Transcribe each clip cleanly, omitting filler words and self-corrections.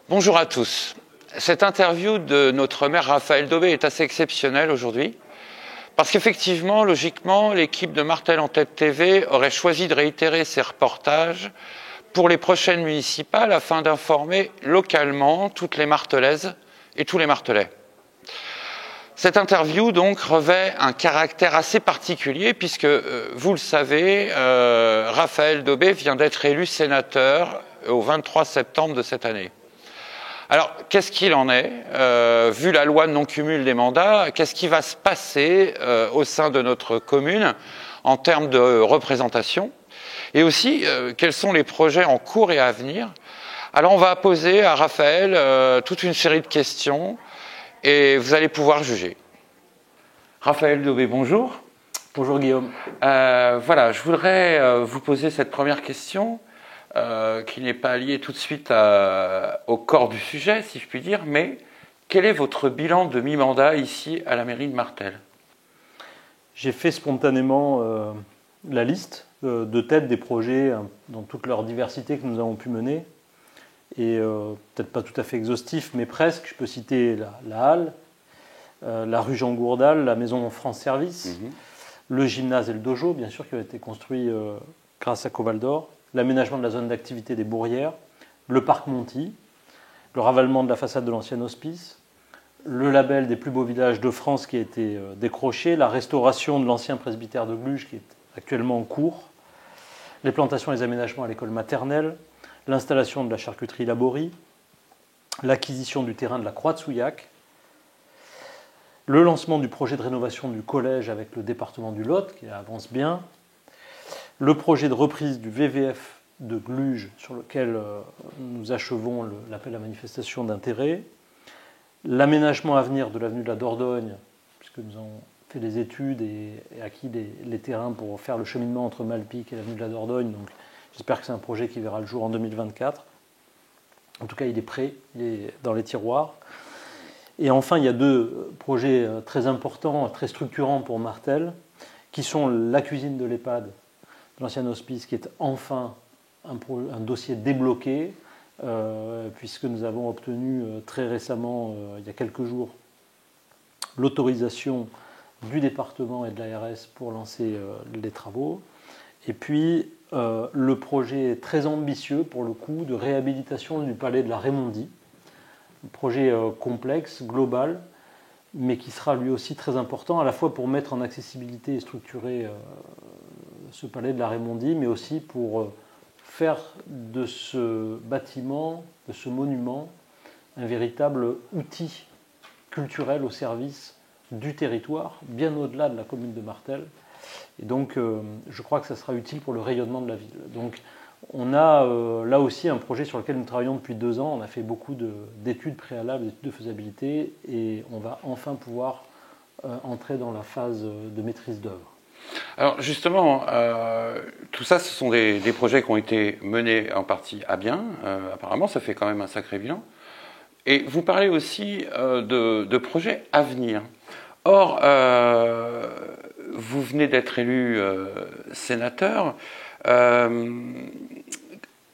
Bonjour à tous. Cette interview de notre maire Raphaël Daubé est assez exceptionnelle aujourd'hui parce qu'effectivement, logiquement, l'équipe de Martel en tête TV aurait choisi de réitérer ses reportages pour les prochaines municipales afin d'informer localement toutes les Martelaises et tous les Martelais. Cette interview donc revêt un caractère assez particulier puisque, vous le savez, Raphaël Daubé vient d'être élu sénateur au 23 septembre de cette année. Alors, qu'est-ce qu'il en est, vu la loi de non-cumul des mandats, qu'est-ce qui va se passer au sein de notre commune en termes de représentation? Et aussi, quels sont les projets en cours et à venir? Alors, on va poser à Raphaël toute une série de questions et vous allez pouvoir juger. Raphaël Daubé, bonjour. Bonjour Guillaume. Voilà, je voudrais vous poser cette première question. Qui n'est pas lié tout de suite au corps du sujet, si je puis dire, mais quel est votre bilan de mi-mandat ici à la mairie de Martel? J'ai fait spontanément la liste de tête des projets dans toute leur diversité que nous avons pu mener, et peut-être pas tout à fait exhaustif, mais presque. Je peux citer la Halle, la rue Jean Gourdal, la maison France Service, le gymnase et le dojo, bien sûr, qui ont été construits grâce à Coval d'Or, l'aménagement de la zone d'activité des Bourrières, le parc Monty, le ravalement de la façade de l'ancien hospice, le label des plus beaux villages de France qui a été décroché, la restauration de l'ancien presbytère de Gluges qui est actuellement en cours, les plantations et les aménagements à l'école maternelle, l'installation de la charcuterie Laborie, l'acquisition du terrain de la Croix de Souillac, le lancement du projet de rénovation du collège avec le département du Lot qui avance bien, le projet de reprise du VVF de Gluges sur lequel nous achevons l'appel à manifestation d'intérêt, l'aménagement à venir de l'avenue de la Dordogne, puisque nous avons fait des études et acquis les terrains pour faire le cheminement entre Malpique et l'avenue de la Dordogne. Donc j'espère que c'est un projet qui verra le jour en 2024. En tout cas, il est prêt, il est dans les tiroirs. Et enfin, il y a deux projets très importants, très structurants pour Martel, qui sont la cuisine de l'EHPAD, l'ancien hospice, qui est enfin un dossier débloqué, puisque nous avons obtenu très récemment, il y a quelques jours, l'autorisation du département et de l'ARS pour lancer les travaux. Et puis, le projet très ambitieux, pour le coup, de réhabilitation du palais de la Raymondie, un projet complexe, global, mais qui sera lui aussi très important, à la fois pour mettre en accessibilité et structurer ce palais de la Raymondie, mais aussi pour faire de ce bâtiment, de ce monument, un véritable outil culturel au service du territoire, bien au-delà de la commune de Martel. Et donc, je crois que ça sera utile pour le rayonnement de la ville. Donc, on a là aussi un projet sur lequel nous travaillons depuis 2 ans. On a fait beaucoup d'études préalables, d'études de faisabilité, et on va enfin pouvoir entrer dans la phase de maîtrise d'œuvre. Alors justement, tout ça, ce sont des projets qui ont été menés en partie à bien. Apparemment, ça fait quand même un sacré bilan. Et vous parlez aussi de projets à venir. Or, vous venez d'être élu sénateur.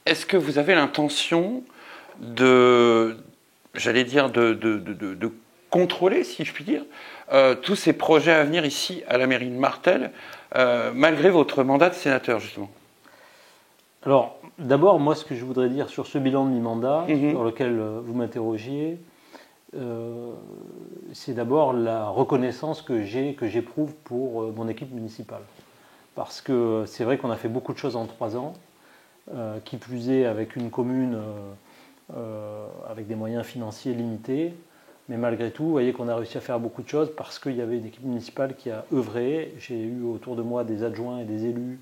Est-ce que vous avez l'intention de contrôler, si je puis dire, tous ces projets à venir ici à la mairie de Martel, malgré votre mandat de sénateur, justement? Alors, d'abord, moi, ce que je voudrais dire sur ce bilan de mi-mandat, sur lequel vous m'interrogiez, c'est d'abord la reconnaissance que j'éprouve pour mon équipe municipale. Parce que c'est vrai qu'on a fait beaucoup de choses en 3 ans, qui plus est avec une commune avec des moyens financiers limités. Mais malgré tout, vous voyez qu'on a réussi à faire beaucoup de choses parce qu'il y avait une équipe municipale qui a œuvré. J'ai eu autour de moi des adjoints et des élus,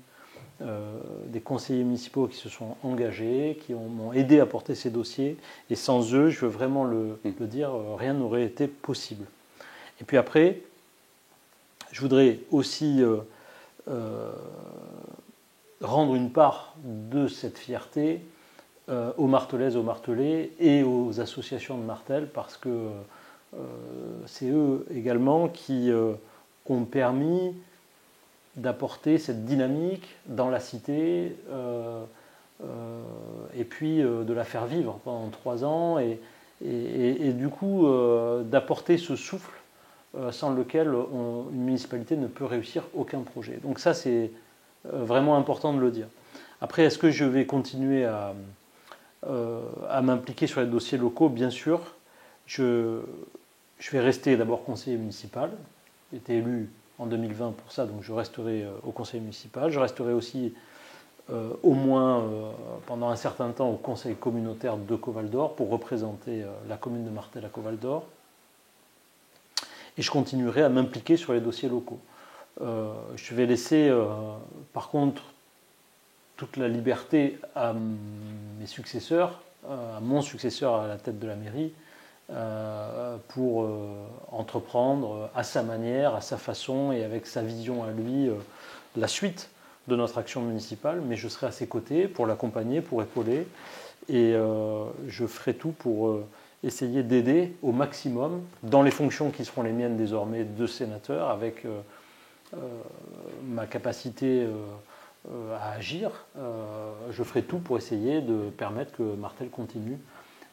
des conseillers municipaux qui se sont engagés, qui m'ont aidé à porter ces dossiers. Et sans eux, je veux vraiment le dire, rien n'aurait été possible. Et puis après, je voudrais aussi rendre une part de cette fierté aux Martelaises, aux Martelais et aux associations de Martel, parce que c'est eux également qui ont permis d'apporter cette dynamique dans la cité et puis de la faire vivre pendant 3 ans et du coup d'apporter ce souffle sans lequel une municipalité ne peut réussir aucun projet. Donc ça, c'est vraiment important de le dire. Après, est-ce que je vais continuer à m'impliquer sur les dossiers locaux? Bien sûr. Je vais rester d'abord conseiller municipal. J'ai été élu en 2020 pour ça, donc je resterai au conseil municipal. Je resterai aussi au moins pendant un certain temps au conseil communautaire de Coval-d'Or pour représenter la commune de Martel à Coval-d'Or. Et je continuerai à m'impliquer sur les dossiers locaux. Je vais laisser par contre toute la liberté à mes successeurs, à mon successeur à la tête de la mairie, pour entreprendre à sa manière, à sa façon et avec sa vision à lui la suite de notre action municipale, mais je serai à ses côtés pour l'accompagner, pour épauler, et je ferai tout pour essayer d'aider au maximum dans les fonctions qui seront les miennes désormais de sénateur, avec ma capacité à agir. Je ferai tout pour essayer de permettre que Martel continue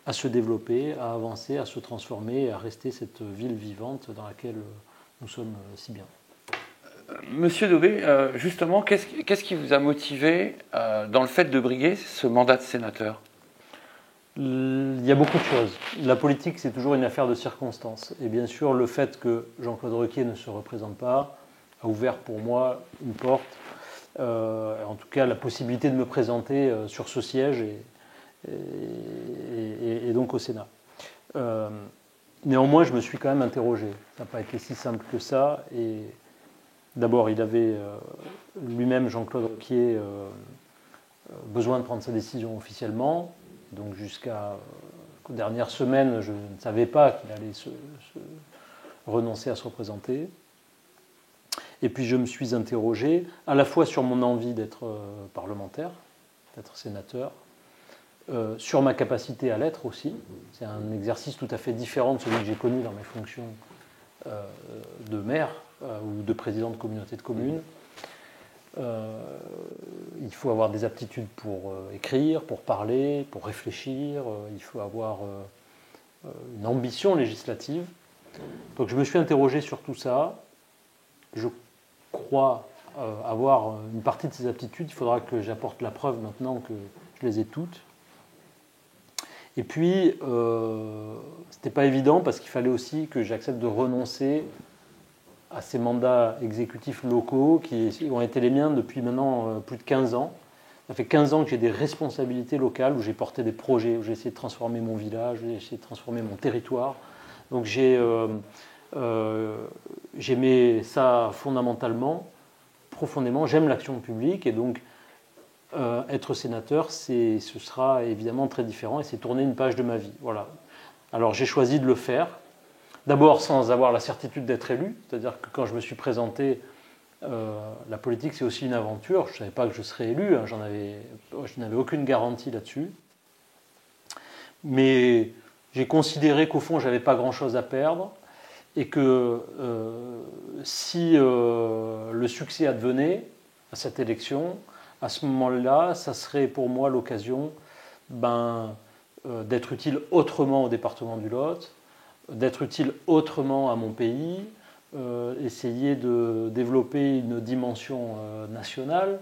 à se développer, à avancer, à se transformer, à rester cette ville vivante dans laquelle nous sommes si bien. Monsieur Daubé, justement, qu'est-ce qui vous a motivé dans le fait de briguer ce mandat de sénateur? Il y a beaucoup de choses. La politique, c'est toujours une affaire de circonstances. Et bien sûr, le fait que Jean-Claude Requier ne se représente pas a ouvert pour moi une porte, en tout cas la possibilité de me présenter sur ce siège et donc au Sénat. Néanmoins, je me suis quand même interrogé. Ça n'a pas été si simple que ça. Et d'abord, il avait lui-même, Jean-Claude Requier, besoin de prendre sa décision officiellement. Donc jusqu'aux dernières semaines, je ne savais pas qu'il allait renoncer à se représenter. Et puis je me suis interrogé à la fois sur mon envie d'être parlementaire, d'être sénateur, sur ma capacité à l'être aussi. C'est un exercice tout à fait différent de celui que j'ai connu dans mes fonctions de maire ou de président de communauté de communes. Il faut avoir des aptitudes pour écrire, pour parler, pour réfléchir. Il faut avoir une ambition législative. Donc je me suis interrogé sur tout ça. Je crois avoir une partie de ces aptitudes. Il faudra que j'apporte la preuve maintenant que je les ai toutes. Et puis, c'était pas évident parce qu'il fallait aussi que j'accepte de renoncer à ces mandats exécutifs locaux qui ont été les miens depuis maintenant plus de 15 ans. Ça fait 15 ans que j'ai des responsabilités locales, où j'ai porté des projets, où j'ai essayé de transformer mon village, où j'ai essayé de transformer mon territoire. Donc j'aimais ça fondamentalement, profondément. J'aime l'action publique et donc être sénateur, ce sera évidemment très différent et c'est tourner une page de ma vie. Voilà. Alors j'ai choisi de le faire. D'abord sans avoir la certitude d'être élu, c'est-à-dire que quand je me suis présenté, la politique c'est aussi une aventure, je ne savais pas que je serais élu, hein, je n'avais aucune garantie là-dessus. Mais j'ai considéré qu'au fond je n'avais pas grand-chose à perdre et que si le succès advenait à cette élection, à ce moment-là, ça serait pour moi l'occasion d'être utile autrement au département du Lot, d'être utile autrement à mon pays, essayer de développer une dimension nationale,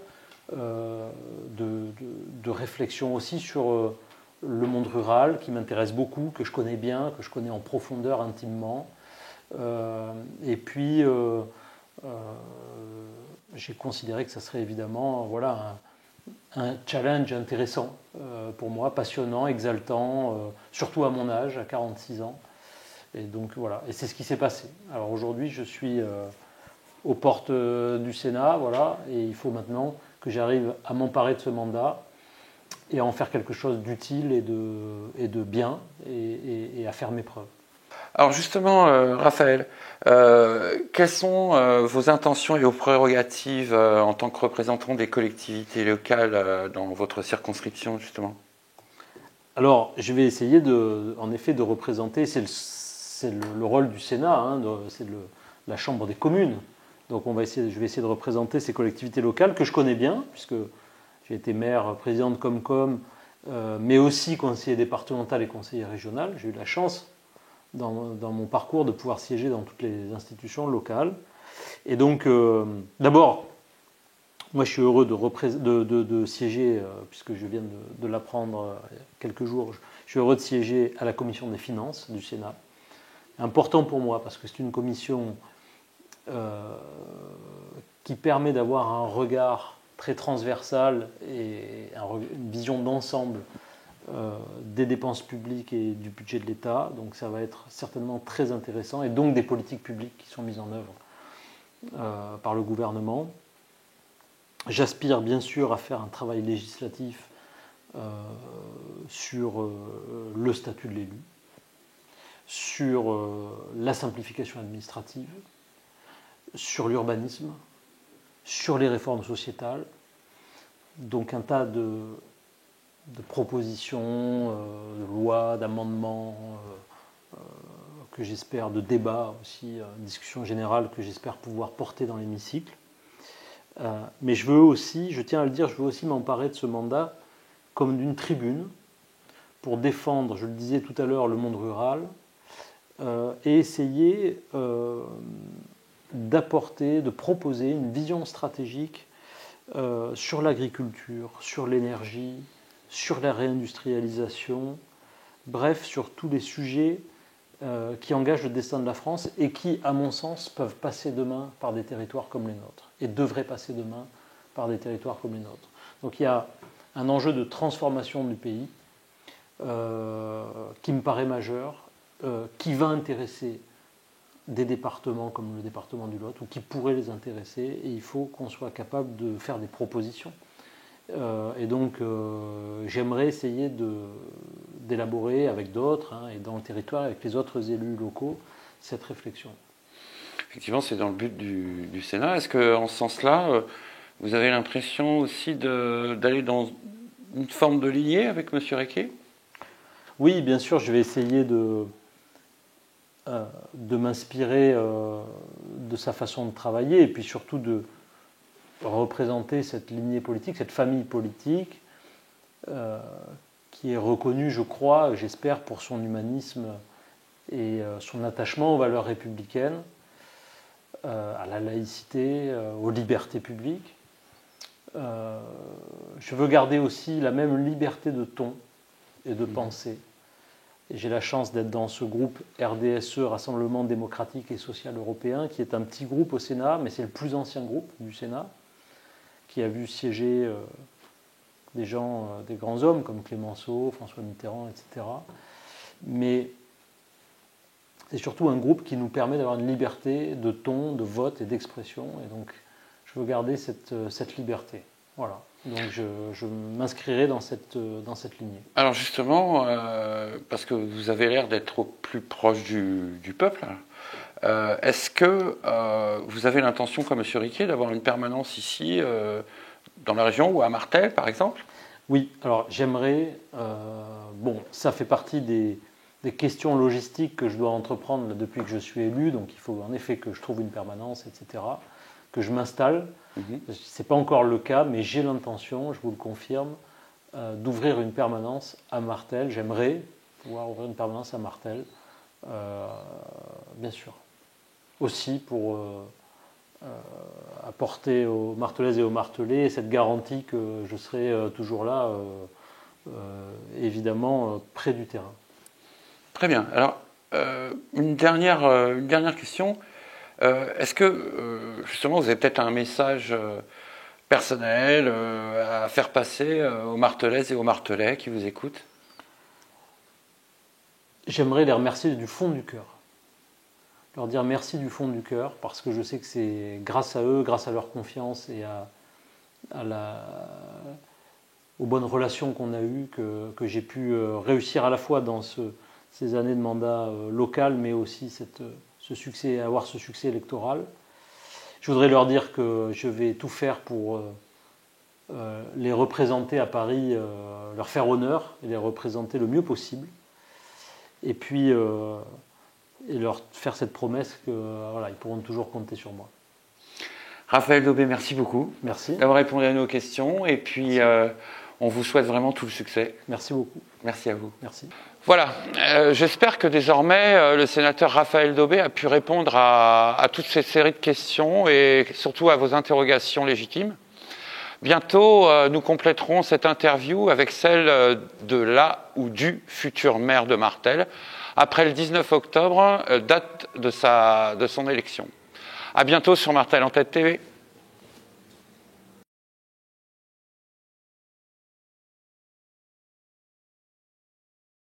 de réflexion aussi sur le monde rural qui m'intéresse beaucoup, que je connais bien, que je connais en profondeur intimement. Et puis, j'ai considéré que ça serait évidemment un challenge intéressant pour moi, passionnant, exaltant, surtout à mon âge, à 46 ans. Et donc voilà, et c'est ce qui s'est passé. Alors aujourd'hui, je suis aux portes du Sénat, voilà, et il faut maintenant que j'arrive à m'emparer de ce mandat et à en faire quelque chose d'utile et de bien et à faire mes preuves. Alors justement, Raphaël, quelles sont vos intentions et vos prérogatives en tant que représentant des collectivités locales dans votre circonscription, justement? Alors, je vais essayer en effet de représenter, c'est le rôle du Sénat, hein, c'est la Chambre des communes. Donc je vais essayer de représenter ces collectivités locales que je connais bien, puisque j'ai été maire, président de Comcom, mais aussi conseiller départemental et conseiller régional. J'ai eu la chance, dans mon parcours, de pouvoir siéger dans toutes les institutions locales. Et donc, d'abord, moi je suis heureux de siéger, puisque je viens de l'apprendre il y a quelques jours, je suis heureux de siéger à la commission des finances du Sénat. Important pour moi, parce que c'est une commission qui permet d'avoir un regard très transversal et une vision d'ensemble des dépenses publiques et du budget de l'État. Donc ça va être certainement très intéressant, et donc des politiques publiques qui sont mises en œuvre par le gouvernement. J'aspire bien sûr à faire un travail législatif sur le statut de l'élu, sur la simplification administrative, sur l'urbanisme, sur les réformes sociétales. Donc un tas de propositions, de lois, d'amendements, que j'espère, de débats aussi, une discussion générale que j'espère pouvoir porter dans l'hémicycle. Mais je tiens à le dire, je veux aussi m'emparer de ce mandat comme d'une tribune pour défendre, je le disais tout à l'heure, le monde rural et essayer d'apporter, de proposer une vision stratégique sur l'agriculture, sur l'énergie, sur la réindustrialisation, bref, sur tous les sujets qui engagent le destin de la France et qui, à mon sens, peuvent passer demain par des territoires comme les nôtres et devraient passer demain par des territoires comme les nôtres. Donc il y a un enjeu de transformation du pays qui me paraît majeur, qui va intéresser des départements comme le département du Lot, ou qui pourrait les intéresser, et il faut qu'on soit capable de faire des propositions. Et donc j'aimerais essayer d'élaborer avec d'autres, et dans le territoire, avec les autres élus locaux, cette réflexion. Effectivement, c'est dans le but du Sénat. Est-ce qu'en ce sens-là, vous avez l'impression aussi d'aller dans une forme de lignée avec M. Requier ? Oui, bien sûr, je vais essayer de m'inspirer de sa façon de travailler, et puis surtout de représenter cette lignée politique, cette famille politique, qui est reconnue, je crois, j'espère, pour son humanisme et son attachement aux valeurs républicaines, à la laïcité, aux libertés publiques. Je veux garder aussi la même liberté de ton et de pensée. Et j'ai la chance d'être dans ce groupe RDSE, Rassemblement démocratique et social européen, qui est un petit groupe au Sénat, mais c'est le plus ancien groupe du Sénat, qui a vu siéger des gens, des grands hommes comme Clémenceau, François Mitterrand, etc. Mais c'est surtout un groupe qui nous permet d'avoir une liberté de ton, de vote et d'expression. Et donc, je veux garder cette liberté. Voilà. Donc, je m'inscrirai dans cette lignée. Alors justement, parce que vous avez l'air d'être au plus proche du peuple, est-ce que vous avez l'intention, comme M. Requier, d'avoir une permanence ici, dans la région, ou à Martel, par exemple ? Oui, alors j'aimerais... ça fait partie des questions logistiques que je dois entreprendre depuis que je suis élu, donc il faut en effet que je trouve une permanence, etc., que je m'installe. Ce n'est pas encore le cas, mais j'ai l'intention, je vous le confirme, d'ouvrir une permanence à Martel. J'aimerais pouvoir ouvrir une permanence à Martel, bien sûr. Aussi pour apporter aux Martelaises et aux Martelais cette garantie que je serai toujours là, évidemment, près du terrain. Très bien. Alors, une dernière question. Est-ce que, justement, vous avez peut-être un message personnel à faire passer aux Martelaises et aux Martelais qui vous écoutent ? J'aimerais les remercier du fond du cœur. Leur dire merci du fond du cœur, parce que je sais que c'est grâce à eux, grâce à leur confiance et aux bonnes relations qu'on a eues que j'ai pu réussir à la fois dans ces années de mandat local, mais aussi avoir ce succès électoral. Je voudrais leur dire que je vais tout faire pour les représenter à Paris, leur faire honneur et les représenter le mieux possible. Et puis et leur faire cette promesse que voilà, ils pourront toujours compter sur moi. Raphaël Daubé, merci beaucoup. Merci. D'avoir répondu à nos questions et puis on vous souhaite vraiment tout le succès. Merci beaucoup. Merci à vous. Merci. Voilà, j'espère que désormais le sénateur Raphaël Daubé a pu répondre à toutes ces séries de questions et surtout à vos interrogations légitimes. Bientôt, nous compléterons cette interview avec celle de la ou du futur maire de Martel, après le 19 octobre, date de son élection. À bientôt sur Martel en Tête TV.